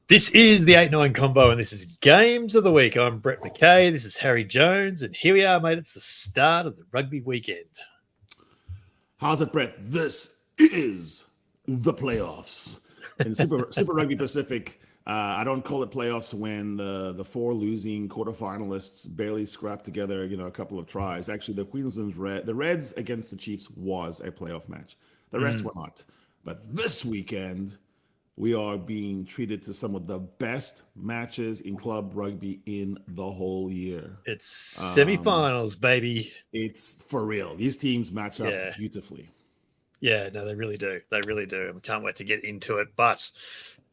This is the 8-9 combo, and this is Games of the Week. I'm Brett McKay. This is Harry Jones, and here we are, mate. It's the start of the rugby weekend. How's it, Brett? This is the playoffs. In Super Rugby Pacific, I don't call it playoffs when the four losing quarterfinalists barely scrapped together, a couple of tries. Actually, the Reds against the Chiefs was a playoff match. The rest were not. But this weekend, we are being treated to some of the best matches in club rugby in the whole year. It's semifinals, baby. It's for real. These teams match up beautifully. Yeah, no, they really do. They really do. And we can't wait to get into it. But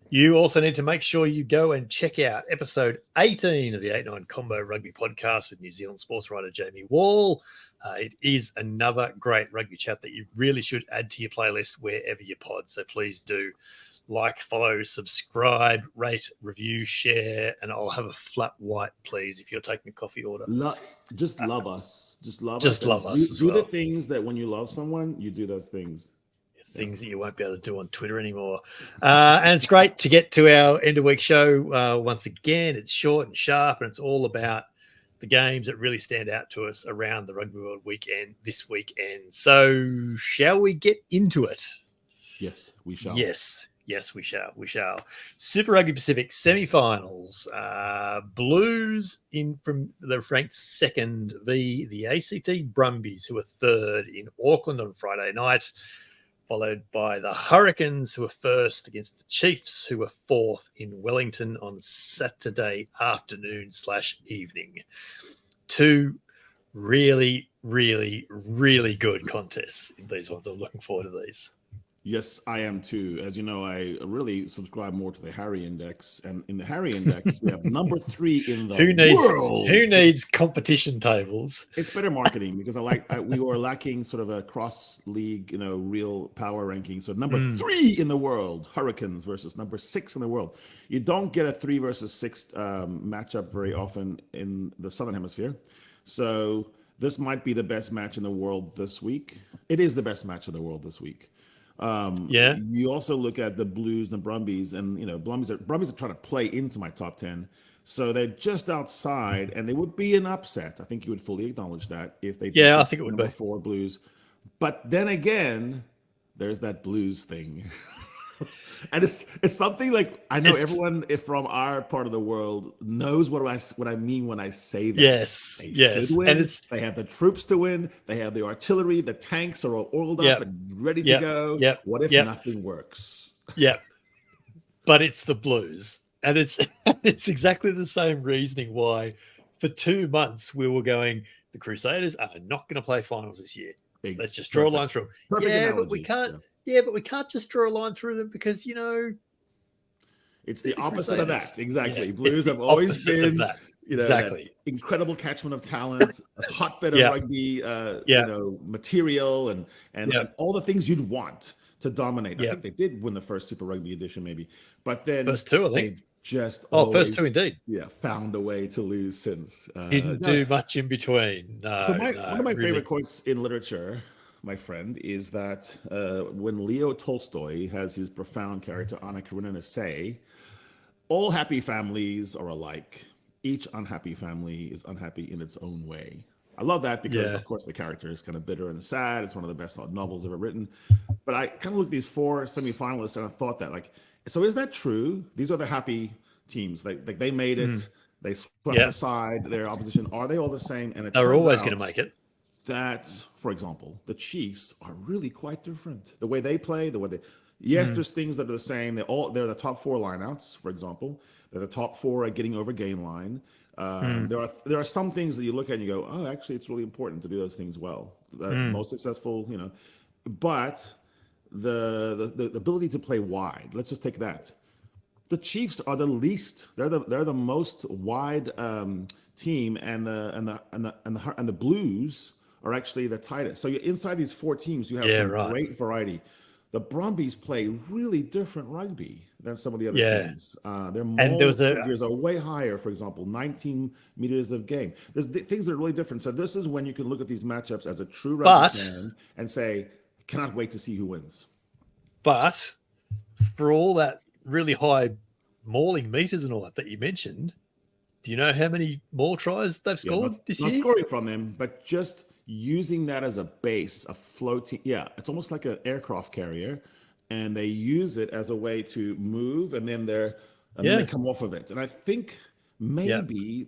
you also need to make sure you go and check out episode 18 of the 8-9 Combo Rugby Podcast with New Zealand sports writer Jamie Wall. It is another great rugby chat that you really should add to your playlist wherever you pod. So please do. Like, follow, subscribe, rate, review, share, and I'll have a flat white, please, if you're taking a coffee order. Just love us. Just love us. Just love us. Do the things that when you love someone, you do those things. Things that you won't be able to do on Twitter anymore. And it's great to get to our end of week show. Once again, it's short and sharp, and it's all about the games that really stand out to us around the Rugby World weekend this weekend. So shall we get into it? Yes, we shall. Yes, we shall. Super Rugby Pacific semi-finals. Blues in from the ranked second, the ACT Brumbies, who are third in Auckland on Friday night, followed by the Hurricanes, who are first against the Chiefs, who are fourth in Wellington on Saturday afternoon/evening. Two really, really, really good contests in these ones. I'm looking forward to these. Yes, I am too. As you know, I really subscribe more to the Harry Index, and in the Harry Index, we have number 3 in the world. Who needs competition tables? It's better marketing because we were lacking sort of a cross-league, real power ranking. So number 3 in the world, Hurricanes versus number 6 in the world. You don't get a 3 versus 6 matchup very often in the Southern Hemisphere. So this might be the best match in the world this week. It is the best match in the world this week. You also look at the Blues and the Brumbies, and Brumbies are trying to play into my top 10, so they're just outside, and it would be an upset. I think you would fully acknowledge that if they I think it would be 4 Blues. But then again, there's that Blues thing. And it's something like I know everyone from our part of the world knows what I mean when I say that. Yes, should win. And they have the troops to win. They have the artillery. The tanks are all oiled up and ready to go. What if nothing works? Yeah, but it's the Blues, and it's exactly the same reasoning why for 2 months we were going, the Crusaders are not going to play finals this year. Let's just draw a line through them. Perfect analogy. But we can't. Yeah, but we can't just draw a line through them because, it's the opposite of that. Exactly. Yeah, Blues have always been, that incredible catchment of talent, a hotbed of rugby, material and all the things you'd want to dominate. I think they did win the first Super Rugby edition maybe, but then first 2, I think. They've just always, first 2 indeed. Yeah, found a way to lose since. Didn't do much in between. One of my favorite quotes in literature, my friend, is that when Leo Tolstoy has his profound character Anna Karenina say, all happy families are alike. Each unhappy family is unhappy in its own way. I love that because, of course, the character is kind of bitter and sad. It's one of the best novels ever written. But I kind of look at these 4 semifinalists and I thought that, so is that true? These are the happy teams. They made it. They swept aside their opposition. Are they all the same? And they're always going to make it. That, for example, the Chiefs are really quite different. The way they play, there's things that are the same. They're the top 4 lineouts, for example. They're the top 4 at getting over gain line. There are some things that you look at and you go, oh, actually, it's really important to do those things well. Most successful, but the ability to play wide. Let's just take that. The Chiefs are the least. They're the most wide team, and the Blues are actually the tightest. So you're inside these 4 teams, you have great variety. The Brumbies play really different rugby than some of the other teams. Their maul figures are way higher, for example, 19 meters of game. There's things that are really different. So this is when you can look at these matchups as a true rugby fan and say, cannot wait to see who wins. But for all that really high mauling meters and all that you mentioned, do you know how many maul tries they've scored this year? Not scoring from them, but just using that as a base, a floating. Yeah, it's almost like an aircraft carrier, and they use it as a way to move, and then then they come off of it. And I think maybe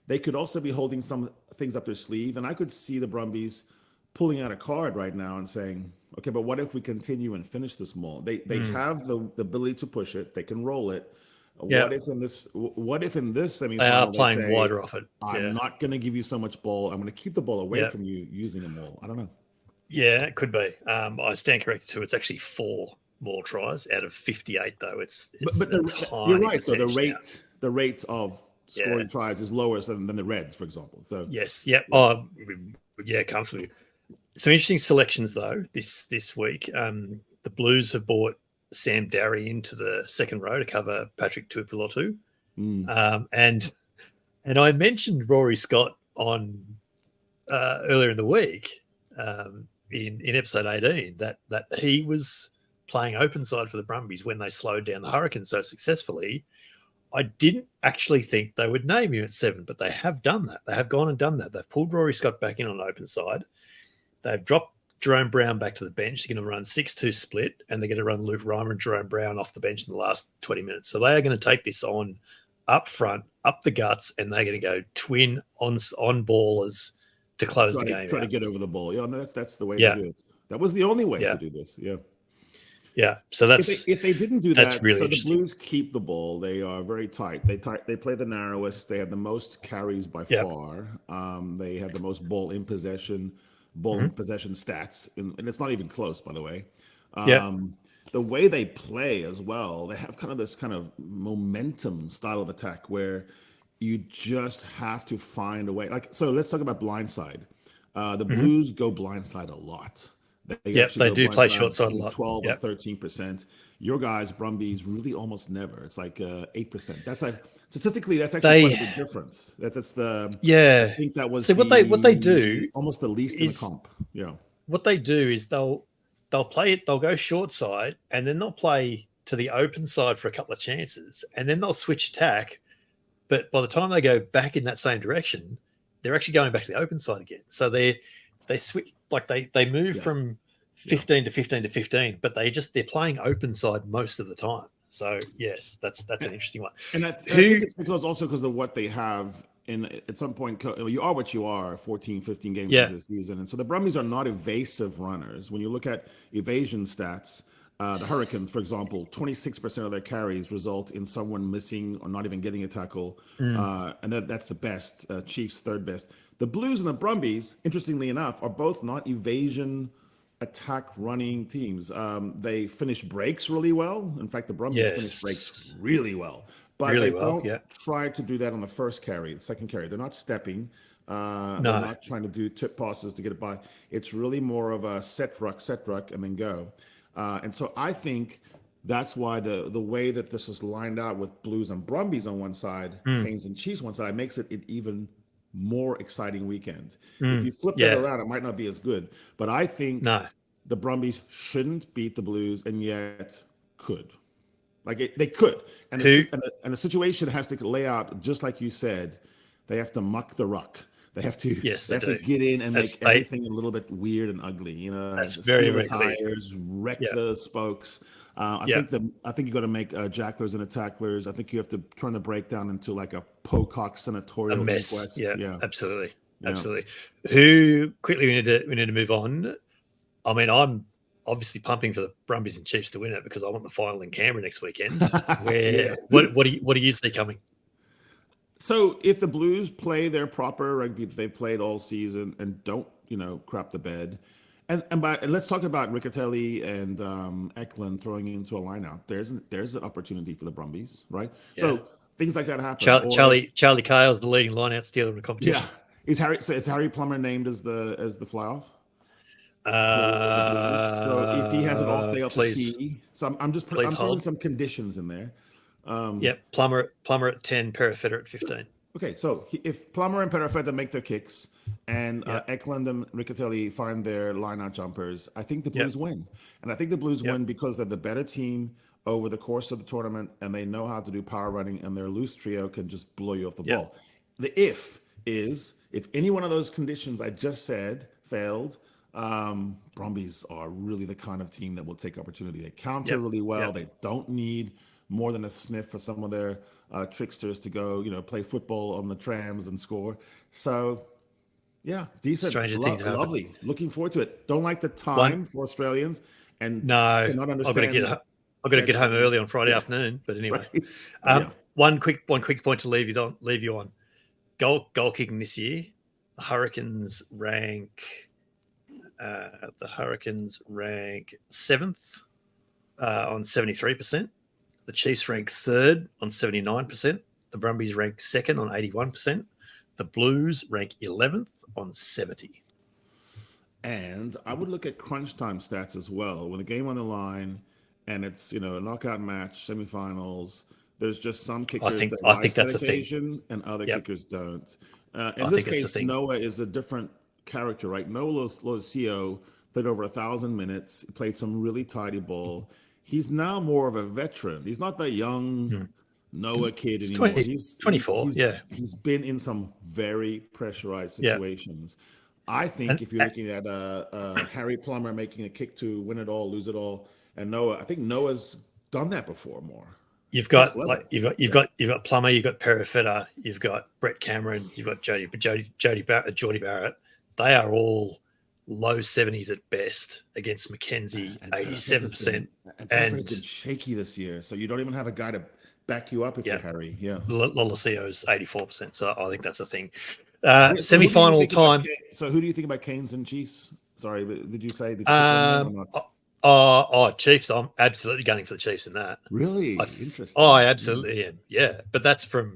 they could also be holding some things up their sleeve, and I could see the Brumbies pulling out a card right now and saying, okay, but what if we continue and finish this maul? They have the ability to push it. They can roll it. What if in this semifinal they are playing say, wider off it? I'm not going to give you so much ball. I'm going to keep the ball away from you using a maul. I don't know. Yeah, it could be. I stand corrected too. It's actually 4 maul tries out of 58, though. But you're right. So the rate of scoring tries is lower than the Reds, for example. So yes, comfortably. Some interesting selections though this week. The Blues have brought Sam Darry into the second row to cover Patrick Tuipulotu. And I mentioned Rory Scott on earlier in the week in episode 18 that he was playing open side for the Brumbies when they slowed down the Hurricanes so successfully. I didn't actually think they would name him at 7, but they have done that. They have gone and done that. They've pulled Rory Scott back in on open side. They've dropped Jerome Brown back to the bench. They're going to run 6-2 split, and they're going to run Luke Reimer and Jerome Brown off the bench in the last 20 minutes. So they are going to take this on up front, up the guts, and they're going to go twin on ballers to close the game. Try to get over the ball. Yeah, that's the way to do it. That was the only way to do this. Yeah. Yeah, so that's if they didn't do that. Really so the Blues keep the ball. They are very tight. They play the narrowest. They have the most carries by far. They have the most ball in possession stats, and it's not even close, by the way. The way they play as well, they have kind of this kind of momentum style of attack where you just have to find a way. Like, so let's talk about blindside. The Blues go blindside a lot. They do play short side a lot. 12 or 13%. Your guys, Brumbies, really almost never. It's like 8%. That's like statistically, that's actually quite a big difference. That's the I think that was what they do almost the least in the comp. Yeah. What they do is they'll play it. They'll go short side, and then they'll play to the open side for a couple of chances, and then they'll switch attack. But by the time they go back in that same direction, they're actually going back to the open side again. So they switch, like they move from 15 to 15 to 15, but they're playing open side most of the time. So yes, that's an interesting one. And I think it's because of what they have at some point. You are what you are, 14, 15 games into the season. And so the Brumbies are not evasive runners. When you look at evasion stats, the Hurricanes, for example, 26% of their carries result in someone missing or not even getting a tackle. And that's the best. Chiefs, third best. The Blues and the Brumbies, interestingly enough, are both not evasion attack running teams. They finish breaks really well. In fact, the Brumbies finish breaks really well. But they don't try to do that on the first carry, the second carry. They're not stepping. They're not trying to do tip passes to get it by. It's really more of a set ruck, and then go. And so I think that's why the way that this is lined out with Blues and Brumbies on one side, Canes and Chiefs on one side, makes it even more exciting weekend. If you flip that around, it might not be as good. But I think the Brumbies shouldn't beat the Blues and yet could. Like they could. And the situation has to lay out, just like you said, they have to muck the ruck. They have to to get in and make everything a little bit weird and ugly. You know, that's very, very tires, wreck the spokes. I think you got to make jacklers and tacklers. I think you have to turn the breakdown into like a Pocock senatorial inquest. Yeah, absolutely. Who quickly we need to move on. I mean, I'm obviously pumping for the Brumbies and Chiefs to win it because I want the final in Canberra next weekend. What do you see coming? So if the Blues play their proper rugby that they've played all season and don't, crap the bed, and let's talk about Riccatelli and Eklund throwing into a lineout. There's an opportunity for the Brumbies, right? Yeah. So things like that happen. Charlie Cale's the leading lineout stealer in the competition. Yeah, is Harry Plummer named as the fly off? So if he has an off day off the tee, so I'm throwing some conditions in there. Plummer at 10, Perifetta at 15. Okay, so if Plummer and Perifetta make their kicks and Eklund and Riccatelli find their line-out jumpers, I think the Blues win. And I think the Blues win because they're the better team over the course of the tournament, and they know how to do power running, and their loose trio can just blow you off the ball. The if is, if any one of those conditions I just said failed, Brumbies are really the kind of team that will take opportunity. They counter really well. They don't need more than a sniff for some of their tricksters to go, play football on the trams and score. So, yeah, decent, lovely. Looking forward to it. Don't like the time for Australians, and cannot understand. I've got to get home early on Friday afternoon. But anyway, one quick point to leave you on. Goal kicking this year, the Hurricanes rank 7th on 73%. The Chiefs rank 3rd on 79%. The Brumbies rank 2nd on 81%. The Blues rank 11th on 70. And I would look at crunch time stats as well. With a game on the line and it's, a knockout match, semifinals, there's just some kickers that rise to the occasion and other kickers don't. In this case, Noah is a different character, right? Noah Losio played over 1,000 minutes, played some really tidy ball. He's now more of a veteran. He's not the young Noah kid anymore. He's 24. He's been in some very pressurized situations. I think if you're looking at Harry Plummer making a kick to win it all, lose it all, and Noah, I think Noah's done that before more. You've got Plummer, you've got Perifetta, you've got Brett Cameron, you've got Jody Barrett. They are all low 70s at best against Mackenzie, 87%. And has been shaky this year, so you don't even have a guy to back you up if you're Harry. Yeah, Lolacio's 84%, so I think that's a thing. Semi-final time. So who do you think about Canes and Chiefs? Sorry, but did you say the Chiefs? I'm absolutely gunning for the Chiefs in that. Really? Interesting. I absolutely am. Yeah, but that's for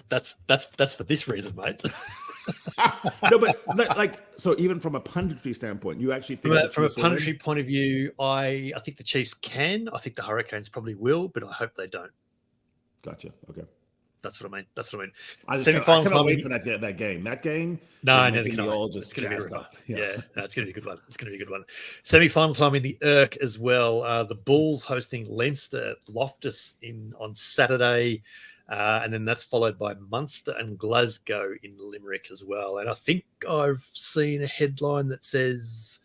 this reason, mate. No, but so even from a punditry standpoint, you actually think from a punditry point of view, I think the Chiefs can. I think the Hurricanes probably will, but I hope they don't. Gotcha. Okay. That's what I mean. I cannot wait for that game. That game, all just jazzed up. Yeah, it's going to be a good one. Semi-final time in the Irk as well. The Bulls hosting Leinster at Loftus on Saturday, and then that's followed by Munster and Glasgow in Limerick as well. And I think I've seen a headline that says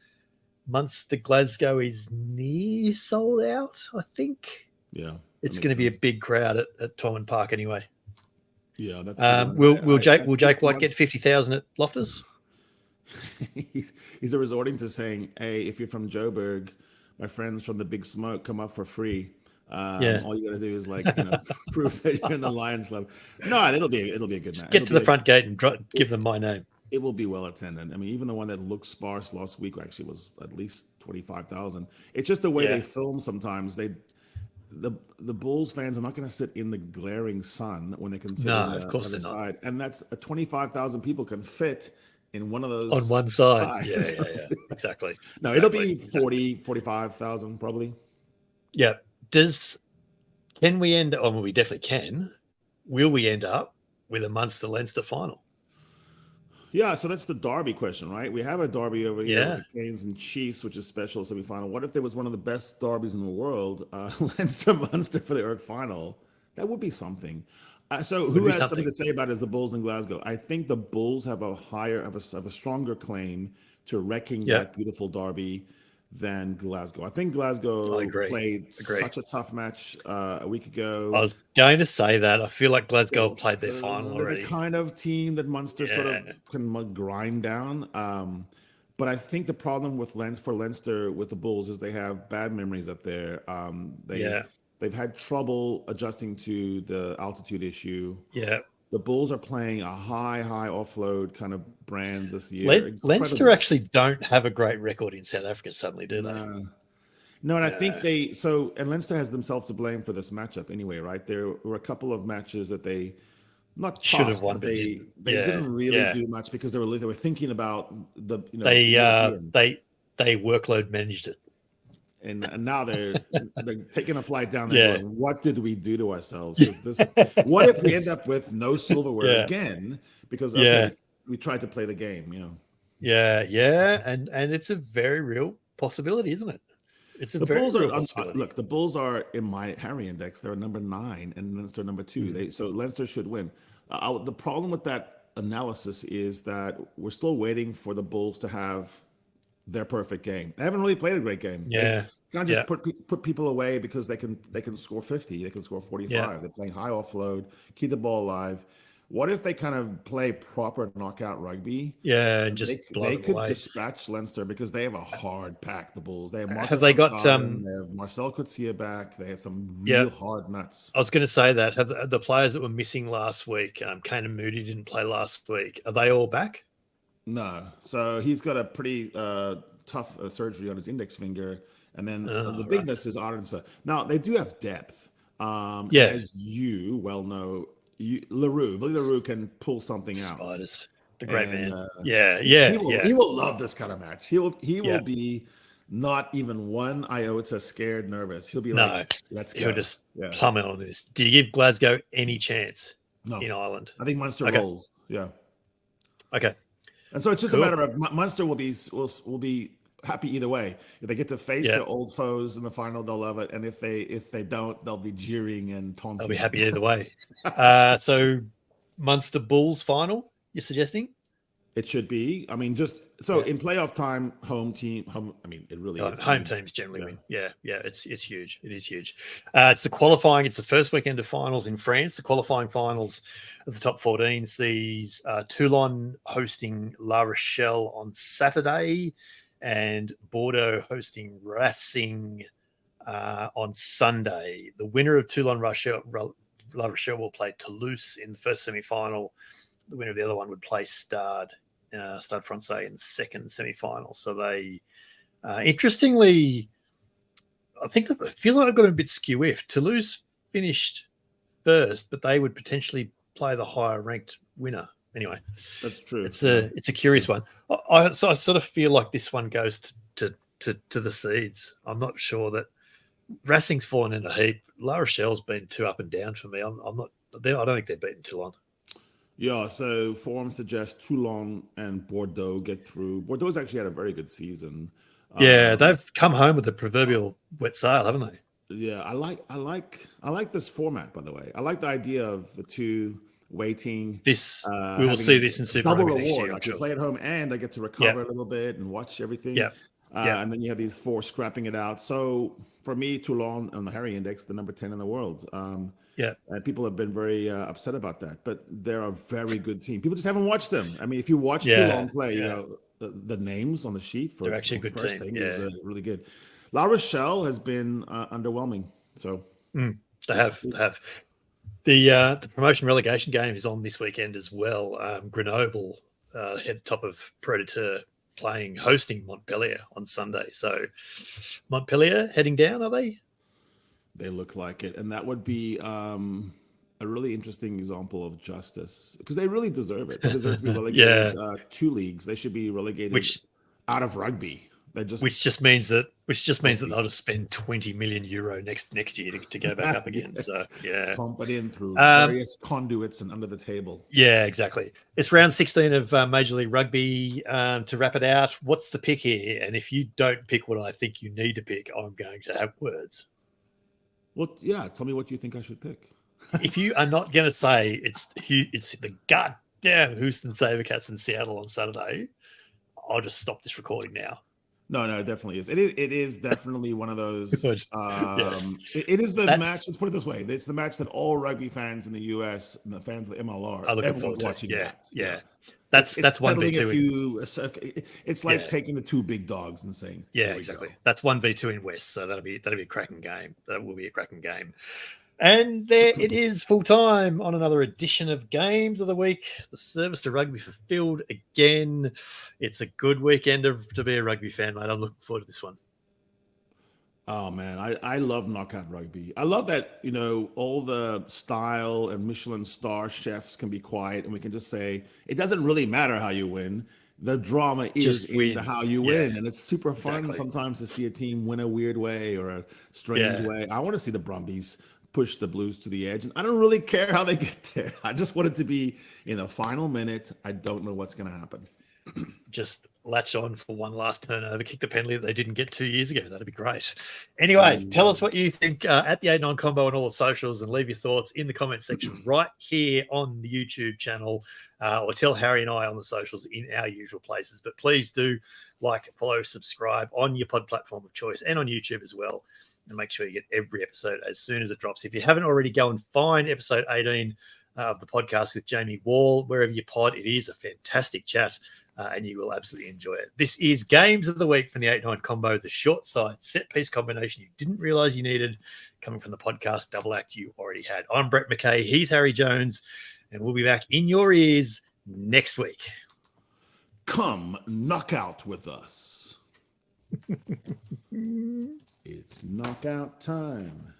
Munster Glasgow is near sold out. I think. Yeah, it's going to be a big crowd at Thomond Park anyway. Yeah, that's. Will Jake White get 50,000 at Loftus? he's resorting to saying, "Hey, if you're from Joburg, my friends from the Big Smoke come up for free. All you got to do is prove that you're in the Lions Club." No, it'll be a good match. Get to the front gate and give them my name. It will be well attended. I mean, even the one that looked sparse last week actually was at least 25,000. It's just the way they film sometimes. The Bulls fans are not going to sit in the glaring sun when they can sit on the side. And that's 25,000 people can fit in one of those on one side. Yeah, exactly. No, it'll be 45,000 probably. Yeah. Can we end? Oh, well, we definitely can. Will we end up with a Munster-Leinster final? Yeah, so that's the Derby question, right? We have a Derby over here with the Canes and Chiefs, which is special semifinal. What if there was one of the best Derbies in the world, Leinster-Munster for the Irk final? That would be something. So who has something to say about it is the Bulls in Glasgow. I think the Bulls have a stronger claim to wrecking that beautiful Derby than Glasgow. I think Glasgow played such a tough match a week ago. I was going to say that. I feel like Glasgow played their final already. The kind of team that Munster sort of can grind down. But I think the problem for Leinster with the Bulls is they have bad memories up there. They've had trouble adjusting to the altitude issue. Yeah. The Bulls are playing a high offload kind of brand this year. Leinster actually don't have a great record in South Africa suddenly, do they? No, and I think and Leinster has themselves to blame for this matchup anyway, right? There were a couple of matches that they should have won. They didn't really do much because they were thinking about the they workload managed it. And now they're taking a flight down there going, what did we do to ourselves? What if we end up with no silverware again? Because we tried to play the game, Yeah, and it's a very real possibility, isn't it? It's a The very Bulls real are possibility. look. The Bulls are in my Harry index. They're number 9, and Leinster number 2. So Leinster should win. The problem with that analysis is that we're still waiting for the Bulls to have their perfect game. They haven't really played a great game. They Yeah. can't just put people away because they can score 50. They can score 45. Yeah. They're playing high offload, keep the ball alive. What if they kind of play proper knockout rugby? Yeah, and And just blow they them could away. dispatch Leinster because they have a hard pack. The Bulls. They have Marco Have they got, Verstappen, they have Marcel Coetzee back. They have some real hard nuts. I was going to say that. Have the players that were missing last week, Kane and Moody didn't play last week. Are they all back? No. So he's got a pretty tough surgery on his index finger. And then the bigness is Arkansas. Now, they do have depth. As you well know, LaRue can pull something out. Spiders. The great man. He will love this kind of match. He will be not even one iota scared, nervous. He'll be like, let's go. He'll just plummet on this. Do you give Glasgow any chance in Ireland? I think Munster rolls. Yeah. Okay. And so it's just a matter of Munster will be happy either way. If they get to face their old foes in the final, they'll love it. And if they don't, they'll be jeering and taunting. They'll be happy either way. So Munster Bulls final, you're suggesting? It should be. I mean, just so in playoff time, home team. I mean, it really is. Home teams generally win. Yeah. It's huge. It is huge. It's the qualifying. It's the first weekend of finals in France. The qualifying finals of the top 14 sees Toulon hosting La Rochelle on Saturday, and Bordeaux hosting Racing on Sunday. The winner of Toulon La Rochelle will play Toulouse in the first semi-final. The winner of the other one would play Stade Francais in the second semi-final. So they, interestingly, I think it feels like I've got a bit skew if Toulouse finished first, but they would potentially play the higher ranked winner. Anyway, that's true. It's a curious one. I sort of feel like this one goes to the seeds. I'm not sure that Racing's fallen in a heap. La Rochelle's been too up and down for me. I'm not. I don't think they've beaten Toulon. Yeah, so form suggests Toulon and Bordeaux get through. Bordeaux's actually had a very good season. Yeah, they've come home with the proverbial wet sail, haven't they? Yeah, I like this format, by the way. I like the idea of the two waiting. This we will see this in Super double Rugby reward. next year. I can play at home and I get to recover a little bit and watch everything. And then you have these four scrapping it out. So for me, Toulon on the Harry Index, the number 10 in the world. And people have been very upset about that, but they're a very good team. People just haven't watched them. I mean, if you watch Toulon play, you know the names on the sheet for they're actually a good first team. thing is really good. La Rochelle has been underwhelming. So they have. The promotion relegation game is on this weekend as well. Grenoble, head top of Pretoria, hosting Montpellier on Sunday. So Montpellier heading down, are they? They look like it, and that would be a really interesting example of justice because they really deserve it. They deserve to be relegated 2 leagues. They should be relegated out of rugby. Which just means that they'll just spend €20 million next year to go back up again. So pump it in through various conduits and under the table. Yeah, exactly. It's round 16 of Major League Rugby. To wrap it out, what's the pick here? And if you don't pick what I think you need to pick, I'm going to have words. Well, tell me what you think I should pick. If you are not going to say it's the goddamn Houston Sabercats in Seattle on Saturday, I'll just stop this recording now. No, it definitely is. It is definitely one of those. Yes. It is the match. Let's put it this way: it's the match that all rugby fans in the US and the fans of the MLR are looking forward to watching. That's 1v2. It's like taking the two big dogs and saying, exactly. That's 1v2 in West, so that'll be a cracking game. That will be a cracking game. And there it is, full time on another edition of Games of the Week. The service to rugby fulfilled again. It's a good weekend to be a rugby fan, mate. I'm looking forward to this one. Oh man, I love knockout rugby. I love that all the style and Michelin star chefs can be quiet, and we can just say it doesn't really matter how you win. The drama is in how you win, and it's super fun sometimes to see a team win a weird way or a strange way. I want to see the Brumbies push the Blues to the edge, and I don't really care how they get there. I just want it to be in the final minute. I don't know what's going to happen. just latch on for one last turnover, kick the penalty that they didn't get 2 years ago. That'd be great. Anyway, tell us what you think at the 8-9 Combo and all the socials, and leave your thoughts in the comment section right here on the YouTube channel, or tell Harry and I on the socials in our usual places. But please do like, follow, subscribe on your pod platform of choice and on YouTube as well. And make sure you get every episode as soon as it drops. If you haven't already, go and find episode 18 of the podcast with Jamie Wall, wherever you pod. It is a fantastic chat, and you will absolutely enjoy it. This is Games of the Week from the 8-9 Combo, the short side set piece combination you didn't realize you needed, coming from the podcast double act you already had. I'm Brett McKay. He's Harry Jones, and we'll be back in your ears next week. Come knock out with us. It's knockout time.